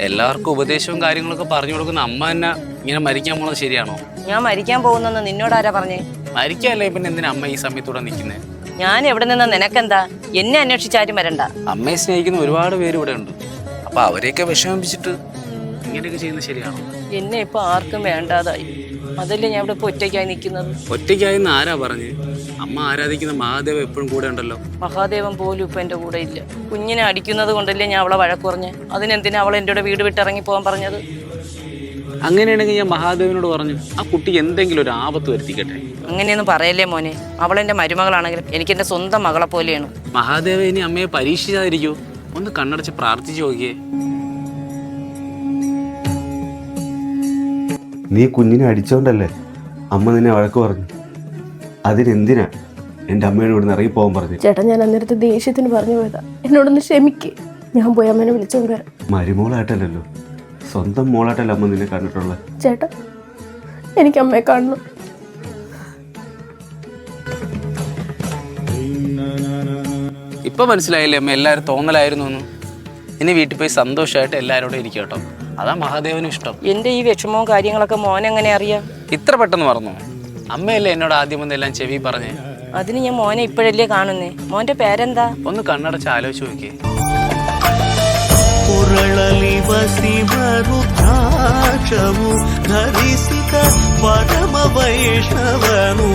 എല്ലാവർക്കും ഉപദേശവും കാര്യങ്ങളൊക്കെ പറഞ്ഞു കൊടുക്കുന്ന അമ്മ തന്നെ ഇങ്ങനെ മരിക്കാൻ പോകുന്നത് ശരിയാണോ? ഞാൻ മരിക്കാൻ പോകുന്നെന്ന് നിന്നോട് ആരാ പറഞ്ഞേ? മരിക്കല്ലേ പിന്നെ എന്തിനാ അമ്മ ഈ സമയത്തൂടെ നിൽക്കുന്നത്? ഞാൻ എവിടെ നിന്ന് നിനക്കെന്താ? എന്നെ അന്വേഷിച്ചാരും വരണ്ട. അമ്മയെ സ്നേഹിക്കുന്ന ഒരുപാട് പേര് ഇവിടെ ഉണ്ട്. അപ്പൊ അവരെയൊക്കെ വിഷമിപ്പിച്ചിട്ട് ഇങ്ങനെയൊക്കെ ചെയ്യുന്നത് ശരിയാണോ? എന്നെ ഇപ്പൊ ആർക്കും വേണ്ടാതായി. അതല്ലേ ഞാൻ ഇവിടെ ഇപ്പൊ ഒറ്റയ്ക്കായി നിൽക്കുന്നത്. ഒറ്റയ്ക്കായെന്ന് ആരാ പറഞ്ഞ്? അമ്മ ആരാധിക്കുന്ന മഹാദേവ എപ്പോഴും കൂടെ ഉണ്ടല്ലോ. മഹാദേവൻ പോലും ഇപ്പൊ എന്റെ കൂടെ ഇല്ല. കുഞ്ഞിനെ അടിക്കുന്നത് കൊണ്ടല്ലേ ഞാൻ അവളെ വഴക്ക് പറഞ്ഞ്. അതിനെന്തിനാ അവൾ എൻ്റെ വീട് വിട്ടിറങ്ങി പോകാൻ പറഞ്ഞത്? അങ്ങനെയാണെങ്കിൽ ഞാൻ മഹാദേവനോട് പറഞ്ഞു ആ കുട്ടിക്ക് എന്തെങ്കിലും ഒരു ആപത്ത് വരുത്തിക്കട്ടെ. അങ്ങനെയൊന്നും പറയല്ലേ മോനെ. അവളെന്റെ മരുമകളാണെങ്കിലും എനിക്ക് എന്റെ സ്വന്തം മകളെ പോലെയാണ്. മഹാദേവ ഇനി അമ്മയെ പരീക്ഷിച്ചാതിരിക്കൂ. ഒന്ന് കണ്ണടച്ച് പ്രാർത്ഥിച്ചു നോക്കിയേ. നീ കുഞ്ഞിനെ അടിച്ചോണ്ടല്ലേ അമ്മ നിന്നെ വഴക്ക് പറഞ്ഞു. അതിനെന്തിനാ എൻ്റെ അമ്മയോട് ഇവിടെ നിന്ന് ഇറങ്ങിപ്പോകാൻ പറഞ്ഞു? ചേട്ടാ, ഞാൻ അന്നേരത്തെ ദേഷ്യത്തിന് പറഞ്ഞു പോയതാ. എന്നോടൊന്ന് ക്ഷമിക്ക്. ഞാൻ പോയി അമ്മേനെ വിളിച്ചോണ്ട് വരാം. മരുമോളായിട്ടല്ലോ, സ്വന്തം മോളായിട്ടല്ല അമ്മ നിന്നെ കണ്ടിട്ടുള്ളത്. ചേട്ടാ, എനിക്ക് അമ്മയെ കാണണം. ഇപ്പൊ മനസ്സിലായില്ലേ അമ്മ എല്ലാവരും തോന്നലായിരുന്നു എന്ന്? ഇനി വീട്ടിൽ പോയി സന്തോഷമായിട്ട് എല്ലാവരോടും ഇരിക്കും കേട്ടോ. അതാ മഹാദേവനും ഇഷ്ടം. എന്റെ ഈ വിഷമവും കാര്യങ്ങളൊക്കെ മോനെങ്ങനെ അറിയാം? ഇത്ര പെട്ടെന്ന് പറഞ്ഞു? അമ്മയല്ലേ എന്നോട് ആദ്യം വന്നെല്ലാം ചെവി പറഞ്ഞേ. അതിന് ഞാൻ മോനെ ഇപ്പോഴല്ലേ കാണുന്നേ. മോന്റെ പേരെന്താ? ഒന്ന് കണ്ണടച്ച് ആലോചിച്ച് നോക്കിയേ. ಧರಿಸಿದ ಪರಮ ವೈಷ್ಣವನು